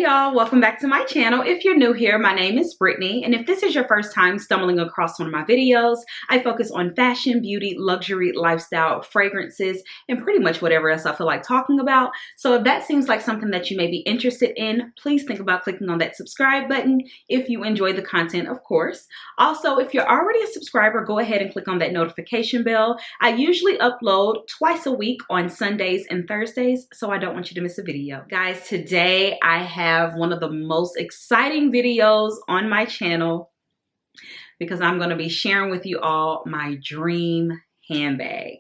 Hey y'all, welcome back to my channel. If you're new here, my name is Brittany, and if this is your first time stumbling across one of my videos, I focus on fashion, beauty, luxury, lifestyle, fragrances, and pretty much whatever else I feel like talking about. So if that seems like something that you may be interested in, please think about clicking on that subscribe button if you enjoy the content, of course. Also, if you're already a subscriber, go ahead and click on that notification bell. I usually upload twice a week on Sundays and Thursdays, so I don't want you to miss a video. Guys, today I have one of the most exciting videos on my channel because I'm going to be sharing with you all my dream handbag.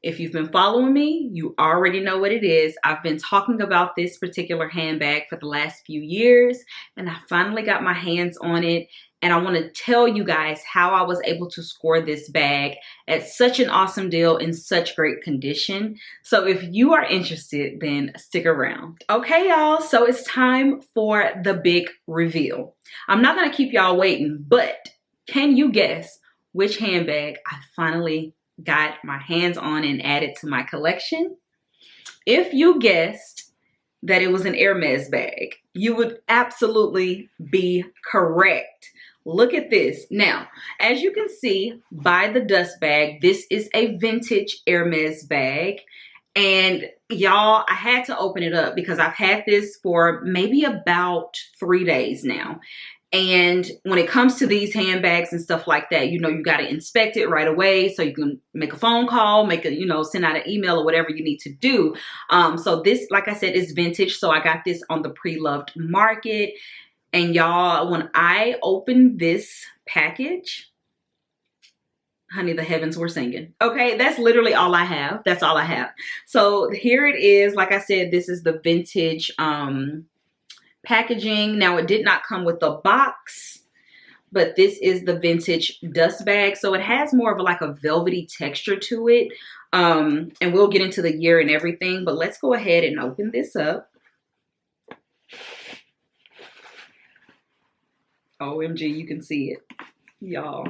If you've been following me, you already know what it is. I've been talking about this particular handbag for the last few years, and I finally got my hands on it. And I want to tell you guys how I was able to score this bag at such an awesome deal in such great condition. So if you are interested, then stick around. Okay, y'all, so it's time for the big reveal. I'm not going to keep y'all waiting, but can you guess which handbag I finally got my hands on and added to my collection? If you guessed that it was an Hermes bag, you would absolutely be correct. Look at this. Now, as you can see by the dust bag, this is a vintage Hermes bag. And y'all, I had to open it up because I've had this for maybe about 3 days now. And when it comes to these handbags and stuff like that, you know, you got to inspect it right away so you can make a phone call, send out an email or whatever you need to do. So this, like I said, is vintage. So I got this on the pre-loved market. And y'all, when I opened this package, honey, the heavens were singing. Okay, that's literally all I have. That's all I have. So here it is. Like I said, this is the vintage packaging. Now, it did not come with a box, but this is the vintage dust bag. So it has more of like a velvety texture to it. And we'll get into the year and everything, but let's go ahead and open this up. OMG, you can see it, y'all.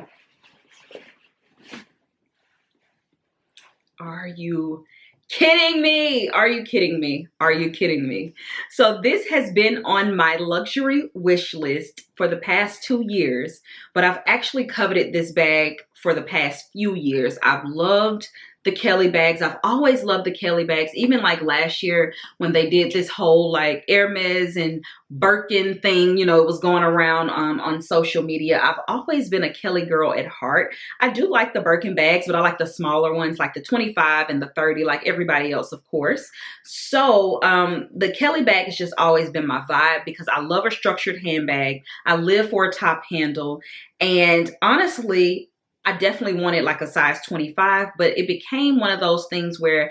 Are you kidding me? Are you kidding me? Are you kidding me? So this has been on my luxury wish list for the past 2 years, but I've actually coveted this bag for the past few years. I've loved the Kelly bags. I've always loved the Kelly bags. Even like last year when they did this whole like Hermes and Birkin thing, you know, it was going around on social media. I've always been a Kelly girl at heart. I do like the Birkin bags, but I like the smaller ones, like the 25 and the 30, like everybody else, of course. So the Kelly bag has just always been my vibe because I love a structured handbag. I live for a top handle. And honestly, I definitely wanted like a size 25, but it became one of those things where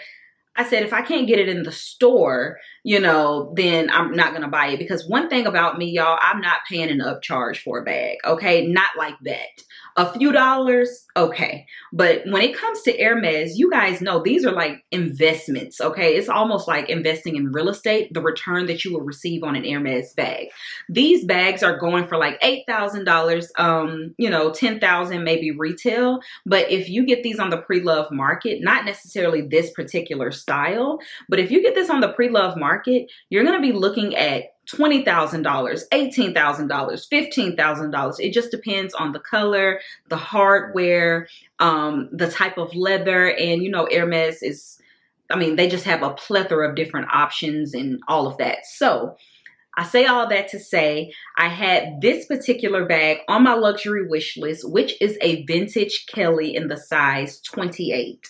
I said, if I can't get it in the store, you know, then I'm not going to buy it. Because one thing about me, y'all, I'm not paying an upcharge for a bag. Okay. Not like that. A few dollars. Okay. But when it comes to Hermes, you guys know these are like investments. Okay. It's almost like investing in real estate, the return that you will receive on an Hermes bag. These bags are going for like $8,000, you know, $10,000 maybe retail. But if you get these on the pre-love market, not necessarily this particular style, but if you get this on the pre-love market, you're going to be looking at $20,000, $18,000, $15,000. It just depends on the color, the hardware, the type of leather. And, you know, Hermes is, I mean, they just have a plethora of different options and all of that. So I say all that to say I had this particular bag on my luxury wish list, which is a vintage Kelly in the size 28.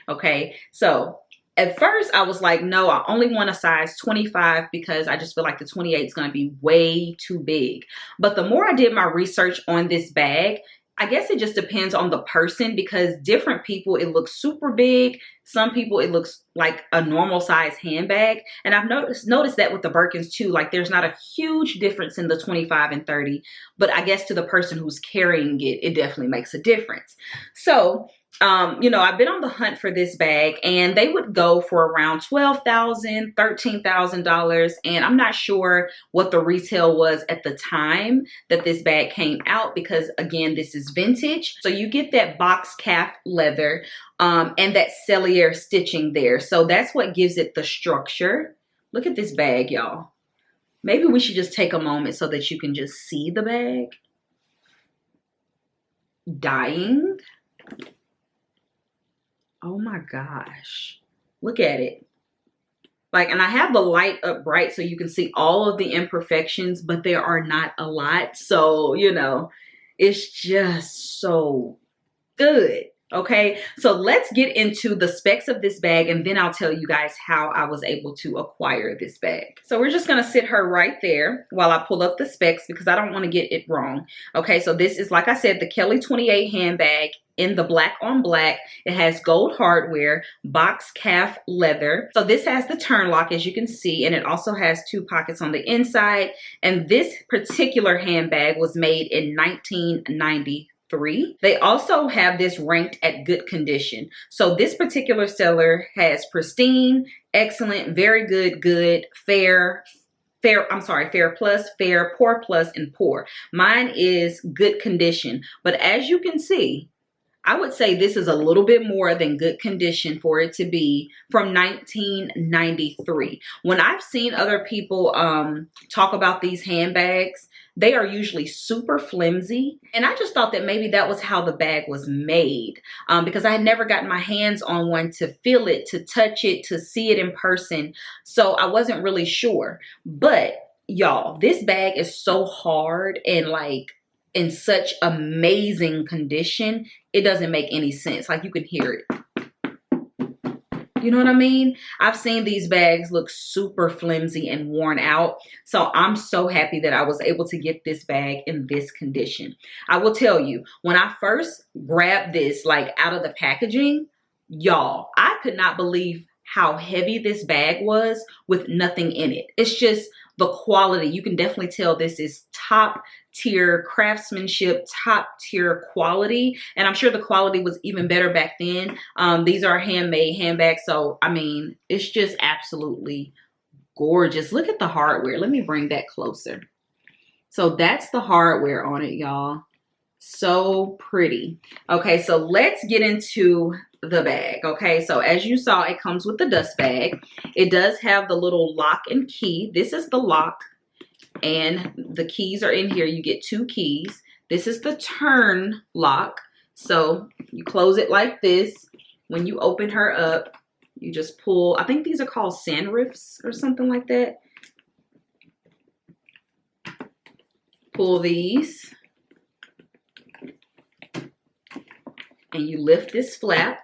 Okay, so at first I was like, no, I only want a size 25 because I just feel like the 28 is going to be way too big. But the more I did my research on this bag, I guess it just depends on the person because different people, it looks super big. Some people, it looks like a normal size handbag. And I've noticed that with the Birkins too, like there's not a huge difference in the 25 and 30, but I guess to the person who's carrying it, it definitely makes a difference. So you know, I've been on the hunt for this bag and they would go for around $12,000, $13,000. And I'm not sure what the retail was at the time that this bag came out because again, this is vintage. So you get that box calf leather and that cellier stitching there. So that's what gives it the structure. Look at this bag, y'all. Maybe we should just take a moment so that you can just see the bag. Dying. Oh my gosh. Look at it. Like, and I have the light up bright so you can see all of the imperfections, but there are not a lot. So, you know, it's just so good. Okay, so let's get into the specs of this bag, and then I'll tell you guys how I was able to acquire this bag. So we're just gonna sit her right there while I pull up the specs because I don't want to get it wrong. Okay, so this is, like I said, the Kelly 28 handbag in the black on black. It has gold hardware, box calf leather. So this has the turn lock, as you can see, and it also has 2 pockets on the inside. And this particular handbag was made in 1993. They also have this ranked at good condition. So this particular seller has pristine, excellent, very good, good, fair plus, fair, poor plus, and poor. Mine is good condition. But as you can see, I would say this is a little bit more than good condition for it to be from 1993. When I've seen other people talk about these handbags, they are usually super flimsy. And I just thought that maybe that was how the bag was made because I had never gotten my hands on one to feel it, to touch it, to see it in person. So I wasn't really sure. But y'all, this bag is so hard and like in such amazing condition, it doesn't make any sense. Like you can hear it. You know what I mean? I've seen these bags look super flimsy and worn out. So I'm so happy that I was able to get this bag in this condition. I will tell you, when I first grabbed this like out of the packaging, y'all, I could not believe how heavy this bag was with nothing in it. It's just the quality. You can definitely tell this is top tier craftsmanship, top tier quality. And I'm sure the quality was even better back then. These are handmade handbags. So, I mean, it's just absolutely gorgeous. Look at the hardware. Let me bring that closer. So that's the hardware on it, y'all. So pretty. Okay, so let's get into the bag. Okay, so as you saw, it comes with the dust bag. It does have the little lock and key. This is the lock and the keys are in here. You get 2 keys. This is the turn lock. So you close it like this. When you open her up, you just pull, I think these are called sunroofs or something like that. Pull these. And you lift this flap,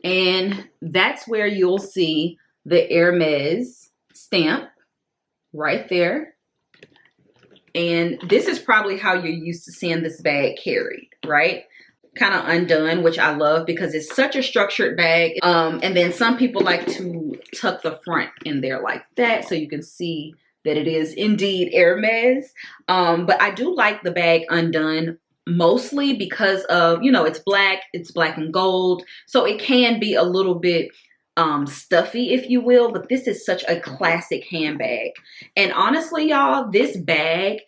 and that's where you'll see the Hermes stamp right there. And this is probably how you're used to seeing this bag carried, right? Kind of undone, which I love because it's such a structured bag. And then some people like to tuck the front in there like that so you can see that it is indeed Hermes. But I do like the bag undone, mostly because of, you know, it's black and gold. So it can be a little bit stuffy, if you will, but this is such a classic handbag. And honestly, y'all, this bag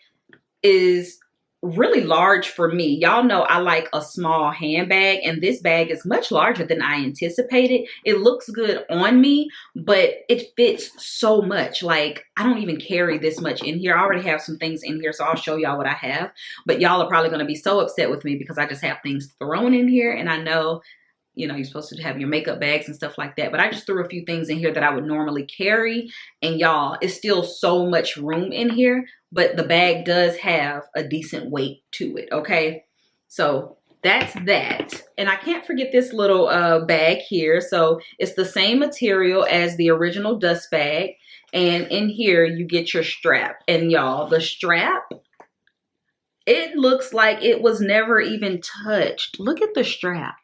is really large for me. Y'all know I like a small handbag, and this bag is much larger than I anticipated. It looks good on me, but it fits so much. Like, I don't even carry this much in here. I already have some things in here, so I'll show y'all what I have. But y'all are probably going to be so upset with me because I just have things thrown in here, and I know, you know, you're supposed to have your makeup bags and stuff like that. But I just threw a few things in here that I would normally carry. And y'all, it's still so much room in here. But the bag does have a decent weight to it, okay? So that's that. And I can't forget this little bag here. So it's the same material as the original dust bag. And in here, you get your strap. And y'all, the strap, it looks like it was never even touched. Look at the strap.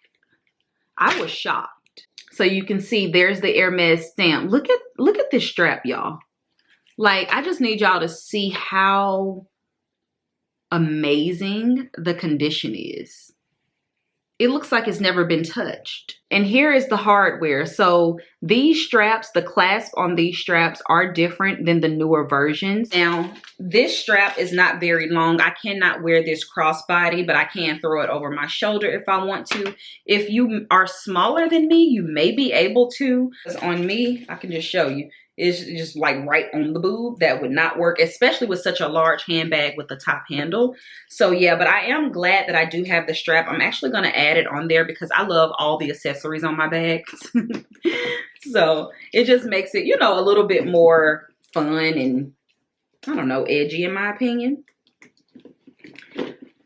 I was shocked. So you can see there's the Hermes stamp. Look at this strap, y'all. Like, I just need y'all to see how amazing the condition is. It looks like it's never been touched. And here is the hardware. So these straps, the clasp on these straps are different than the newer versions. Now, this strap is not very long. I cannot wear this crossbody, but I can throw it over my shoulder if I want to. If you are smaller than me, you may be able to. Because on me, I can just show you. is just like right on the boob. That would not work, especially with such a large handbag with the top handle. So yeah, but I am glad that I do have the strap. I'm actually going to add it on there because I love all the accessories on my bags. So it just makes it, you know, a little bit more fun and, I don't know, edgy in my opinion.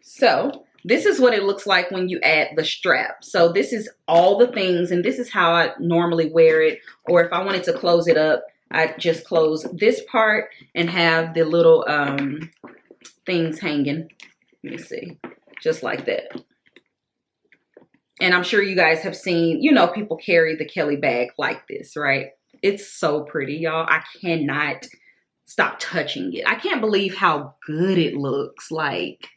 So this is what it looks like when you add the strap. So this is all the things, and this is how I normally wear it. Or if I wanted to close it up, I just close this part and have the little things hanging. Let me see, just like that. And I'm sure you guys have seen, you know, people carry the Kelly bag like this, right? It's so pretty, y'all. I cannot stop touching it. I can't believe how good it looks. Like,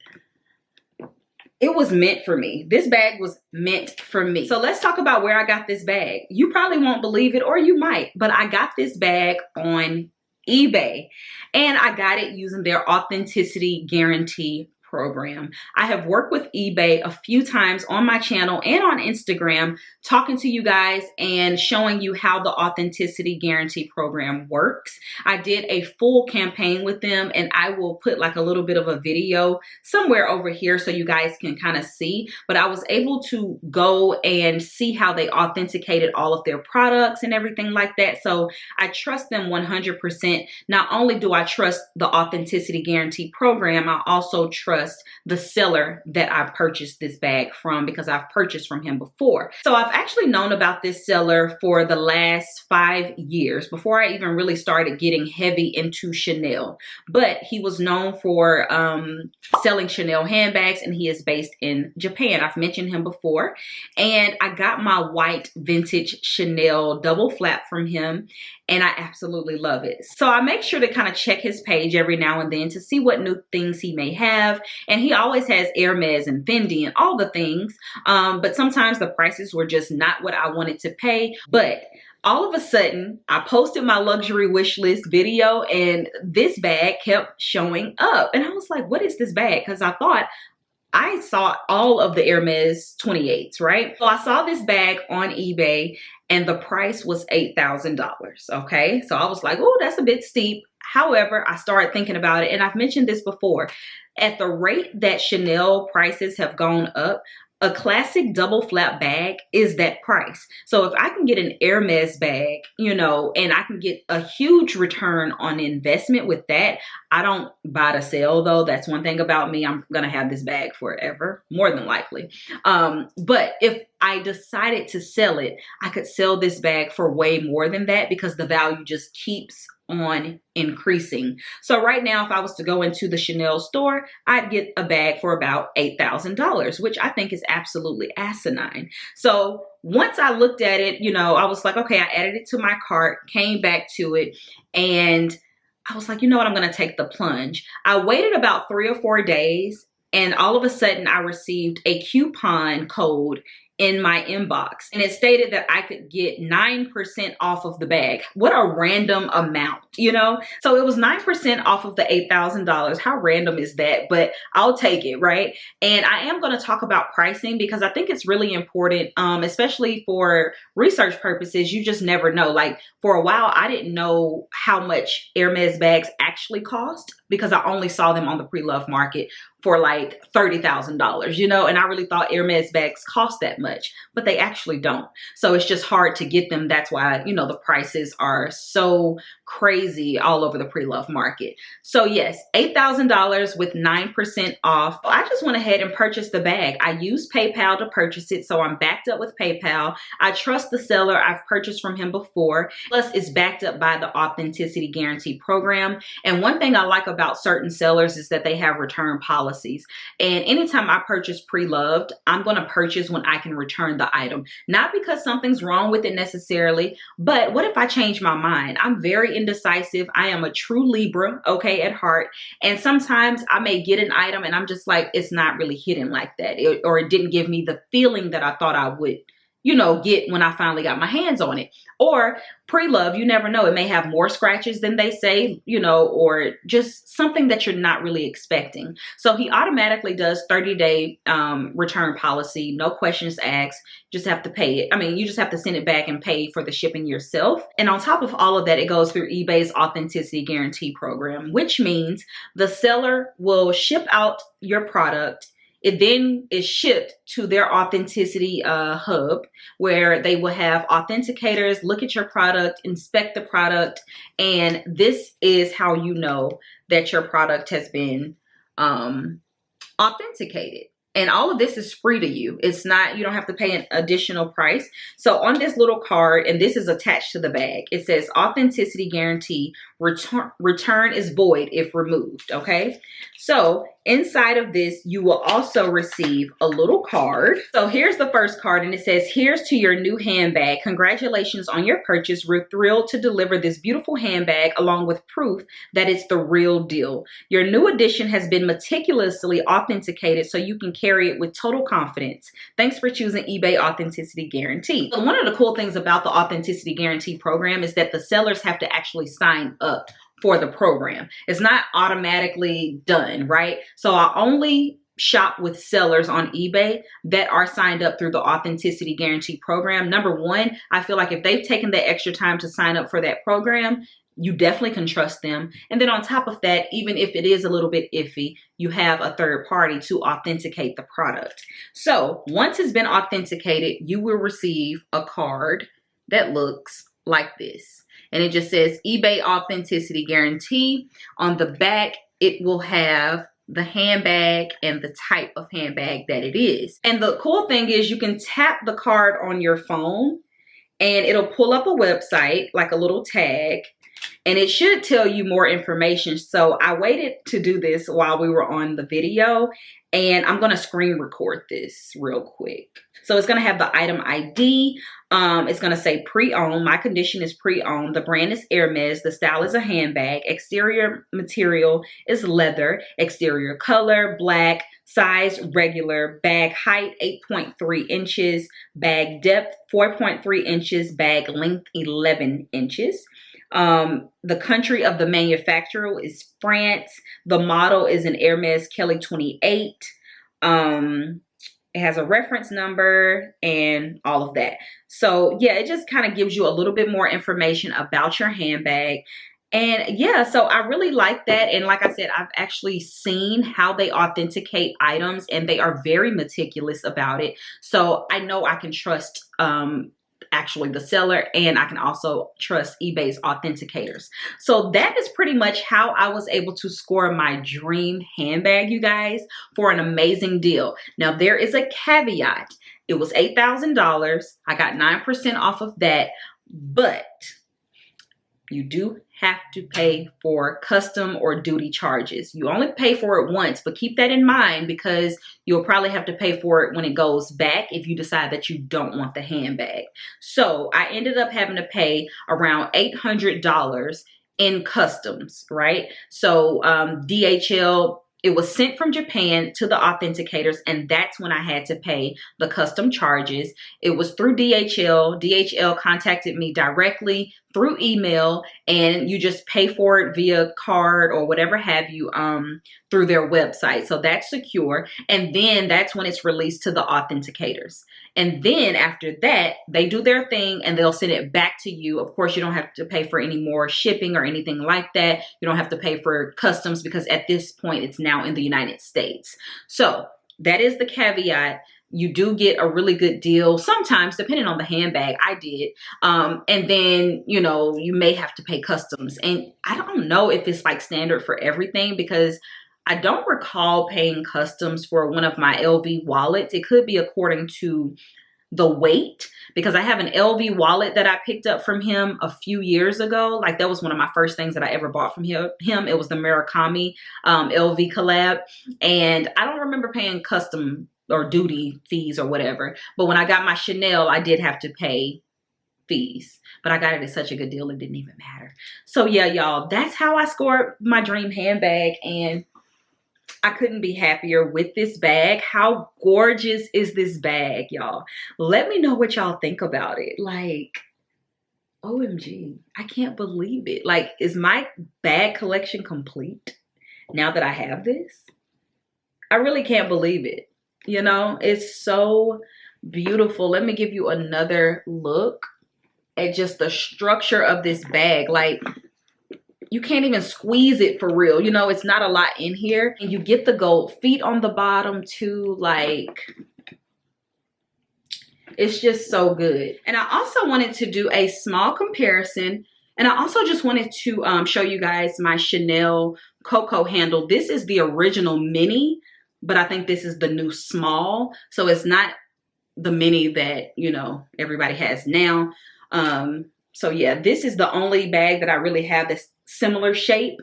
it was meant for me. This bag was meant for me. So let's talk about where I got this bag. You probably won't believe it, or you might, but I got this bag on eBay, and I got it using their authenticity guarantee program. I have worked with eBay a few times on my channel and on Instagram, talking to you guys and showing you how the authenticity guarantee program works. I did a full campaign with them, and I will put like a little bit of a video somewhere over here so you guys can kind of see, but I was able to go and see how they authenticated all of their products and everything like that. So I trust them 100%. Not only do I trust the authenticity guarantee program, I also trust the seller that I purchased this bag from, because I've purchased from him before. So I've actually known about this seller for the last 5 years, before I even really started getting heavy into Chanel. But he was known for selling Chanel handbags, and he is based in Japan. I've mentioned him before. And I got my white vintage Chanel double flap from him, and I absolutely love it. So I make sure to kind of check his page every now and then to see what new things he may have. And he always has Hermes and Fendi and all the things. But sometimes the prices were just not what I wanted to pay. But all of a sudden, I posted my luxury wish list video, and this bag kept showing up. And I was like, what is this bag? Because I thought I saw all of the Hermes 28s, right? So I saw this bag on eBay, and the price was $8,000, okay? So I was like, oh, that's a bit steep. However, I started thinking about it, and I've mentioned this before. At the rate that Chanel prices have gone up, a classic double flap bag is that price. So if I can get an Hermes bag, you know, and I can get a huge return on investment with that, I don't buy to sell though. That's one thing about me. I'm going to have this bag forever, more than likely. But if I decided to sell it, I could sell this bag for way more than that, because the value just keeps on increasing. So right now, if I was to go into the Chanel store, I'd get a bag for about $8,000, which I think is absolutely asinine. So once I looked at it, you know, I was like, okay, I added it to my cart, came back to it, and I was like, you know what, I'm going to take the plunge. I waited about 3 or 4 days, and all of a sudden I received a coupon code in my inbox, and it stated that I could get 9% off of the bag. What a random amount, you know? So it was 9% off of the $8,000. How random is that? But I'll take it, right? And I am going to talk about pricing, because I think it's really important, especially for research purposes. You just never know. Like, for a while, I didn't know how much Hermes bags actually cost, because I only saw them on the pre-loved market for like $30,000, you know, and I really thought Hermes bags cost that much, but they actually don't. So it's just hard to get them. That's why, you know, the prices are so crazy all over the pre-loved market. So yes, $8,000 with 9% off. I just went ahead and purchased the bag. I used PayPal to purchase it, so I'm backed up with PayPal. I trust the seller. I've purchased from him before. Plus, it's backed up by the Authenticity Guarantee Program. And one thing I like about certain sellers is that they have return policies. And anytime I purchase pre-loved, I'm going to purchase when I can return the item. Not because something's wrong with it necessarily, but what if I change my mind? I'm very indecisive. I am a true Libra, okay, at heart. And sometimes I may get an item and I'm just like, it's not really hitting like that. Or it didn't give me the feeling that I thought I would you know, get when I finally got my hands on it. Or pre-love, you never know. It may have more scratches than they say, you know, or just something that you're not really expecting. So he automatically does 30-day return policy, no questions asked. Just have to pay it. I mean, you just have to send it back and pay for the shipping yourself. And on top of all of that, it goes through eBay's Authenticity Guarantee program, which means the seller will ship out your product. It then is shipped to their authenticity hub, where they will have authenticators look at your product, inspect the product, and this is how you know that your product has been authenticated. And all of this is free to you. It's not, you don't have to pay an additional price. So on this little card, and this is attached to the bag, it says Authenticity Guarantee, return is void if removed, okay? So inside of this, you will also receive a little card. So here's the first card, and it says, here's to your new handbag. Congratulations on your purchase. We're thrilled to deliver this beautiful handbag along with proof that it's the real deal. Your new addition has been meticulously authenticated so you can carry it with total confidence. Thanks for choosing eBay Authenticity Guarantee. So one of the cool things about the Authenticity Guarantee program is that the sellers have to actually sign up for the program. It's not automatically done, right? So I only shop with sellers on eBay that are signed up through the Authenticity Guarantee program. Number one, I feel like if they've taken the extra time to sign up for that program, you definitely can trust them. And then on top of that, even if it is a little bit iffy, you have a third party to authenticate the product. So once it's been authenticated, you will receive a card that looks like this. And it just says eBay Authenticity Guarantee. On the back, it will have the handbag and the type of handbag that it is. And the cool thing is you can tap the card on your phone and it'll pull up a website, like a little tag, and it should tell you more information. So I waited to do this while we were on the video, and I'm gonna screen record this real quick. So it's gonna have the item ID. It's gonna say pre-owned. My condition is pre-owned. The brand is Hermes. The style is a handbag. Exterior material is leather. Exterior color, black. Size, regular. Bag height, 8.3 inches. Bag depth, 4.3 inches. Bag length, 11 inches. The country of the manufacturer is France. The model is an Hermes Kelly 28. It has a reference number and all of that. So yeah, it just kind of gives you a little bit more information about your handbag. And yeah, so I really like that. And like I said, I've actually seen how they authenticate items, and they are very meticulous about it. So I know I can trust actually the seller, and I can also trust eBay's authenticators. So that is pretty much how I was able to score my dream handbag, you guys, for an amazing deal. Now there is a caveat. It was $8,000. I got 9% off of that, but you do have to pay for custom or duty charges. You only pay for it once, but keep that in mind because you'll probably have to pay for it when it goes back if you decide that you don't want the handbag. So I ended up having to pay around $800 in customs, right? So DHL, it was sent from Japan to the authenticators, and that's when I had to pay the custom charges. It was through DHL. DHL contacted me directly through email, and you just pay for it via card or whatever have you through their website. So that's secure. And then that's when it's released to the authenticators. And then after that, they do their thing and they'll send it back to you. Of course, you don't have to pay for any more shipping or anything like that. You don't have to pay for customs because at this point, it's now in the United States. So that is the caveat. You do get a really good deal sometimes, depending on the handbag. I did. And then, you know, you may have to pay customs. And I don't know if it's like standard for everything because I don't recall paying customs for one of my LV wallets. It could be according to the weight because I have an LV wallet that I picked up from him a few years ago. Like that was one of my first things that I ever bought from him. It was the Murakami LV collab. And I don't remember paying custom or duty fees or whatever. But when I got my Chanel, I did have to pay fees. But I got it at such a good deal, it didn't even matter. So yeah, y'all, that's how I scored my dream handbag. And I couldn't be happier with this bag. How gorgeous is this bag, y'all? Let me know what y'all think about it. Like, OMG, I can't believe it. Like, is my bag collection complete now that I have this? I really can't believe it. You know, it's so beautiful. Let me give you another look at just the structure of this bag. Like, you can't even squeeze it for real. You know, it's not a lot in here. And you get the gold feet on the bottom too. Like, it's just so good. And I also wanted to do a small comparison. And I also just wanted to show you guys my Chanel Coco handle. This is the original mini, but I think this is the new small. So it's not the mini that, you know, everybody has now. So yeah, this is the only bag that I really have this similar shape,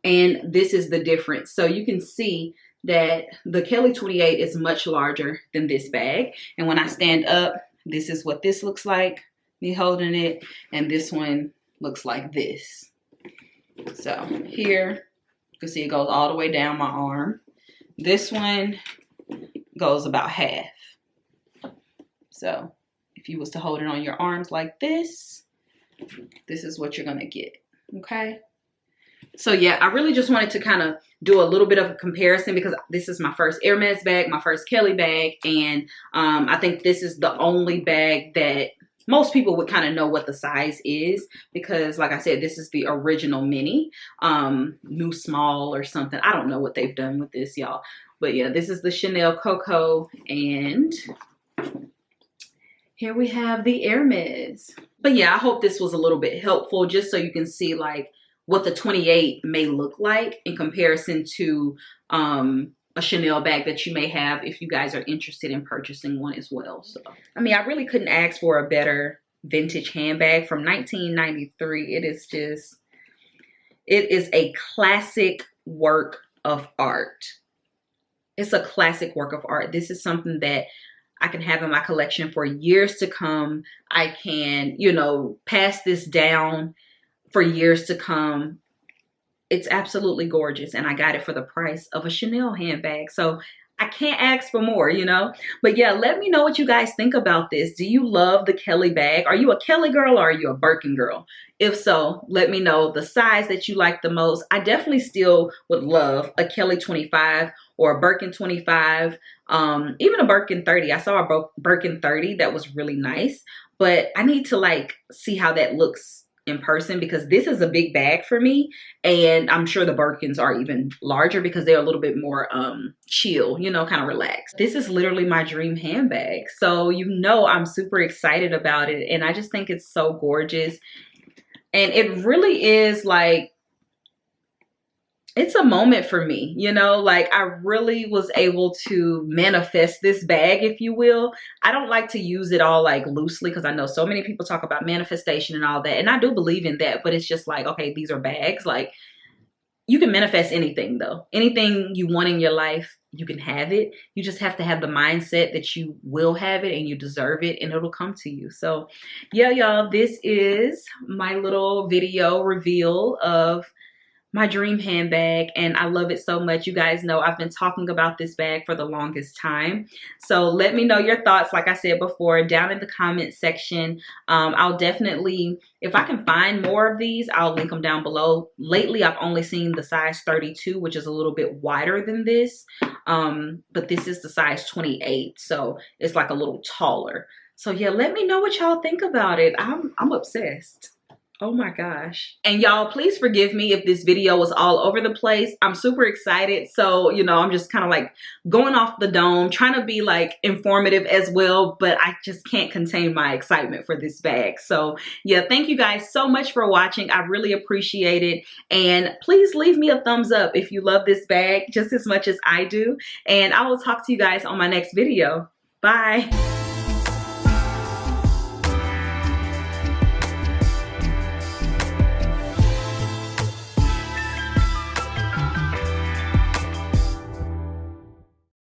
and this is the difference. So you can see that the Kelly 28 is much larger than this bag. And when I stand up, this is what this looks like, me holding it, and this one looks like this. So here, you can see it goes all the way down my arm. This one goes about half. So if you was to hold it on your arms like this, this is what you're gonna get, okay? So yeah, I really just wanted to kind of do a little bit of a comparison because this is my first Hermes bag, my first Kelly bag, and I think this is the only bag that most people would kind of know what the size is because, like I said, this is the original mini, new small or something. I don't know what they've done with this, y'all. But yeah, this is the Chanel Coco, and here we have the Hermes. But yeah, I hope this was a little bit helpful just so you can see like what the 28 may look like in comparison to a Chanel bag that you may have if you guys are interested in purchasing one as well. So, I mean, I really couldn't ask for a better vintage handbag from 1993. It is a classic work of art. It's a classic work of art. This is something that I can have in my collection for years to come. I can, you know, pass this down for years to come. It's absolutely gorgeous. And I got it for the price of a Chanel handbag. So I can't ask for more, you know. But yeah, let me know what you guys think about this. Do you love the Kelly bag? Are you a Kelly girl or are you a Birkin girl? If so, let me know the size that you like the most. I definitely still would love a Kelly 25 or a Birkin 25, even a Birkin 30. I saw a Birkin 30 that was really nice, but I need to like see how that looks in person because this is a big bag for me, and I'm sure the Birkins are even larger because they're a little bit more chill, you know, kind of relaxed. This is literally my dream handbag, so you know I'm super excited about it, and I just think it's so gorgeous. And it really is like, it's a moment for me, you know, like I really was able to manifest this bag, if you will. I don't like to use it all like loosely because I know so many people talk about manifestation and all that. And I do believe in that, but it's just like, okay, these are bags. Like you can manifest anything though. Anything you want in your life, you can have it. You just have to have the mindset that you will have it and you deserve it and it'll come to you. So yeah, y'all, this is my little video reveal of my dream handbag, and I love it so much. You guys know I've been talking about this bag for the longest time. So let me know your thoughts, like I said before, down in the comment section. I'll definitely, if I can find more of these, I'll link them down below. Lately, I've only seen the size 32, which is a little bit wider than this. But this is the size 28, so it's like a little taller. So yeah, let me know what y'all think about it. I'm obsessed. Oh my gosh. And y'all, please forgive me if this video was all over the place. I'm super excited. So, you know, I'm just kind of like going off the dome, trying to be like informative as well, but I just can't contain my excitement for this bag. So yeah, thank you guys so much for watching. I really appreciate it. And please leave me a thumbs up if you love this bag just as much as I do. And I will talk to you guys on my next video. Bye.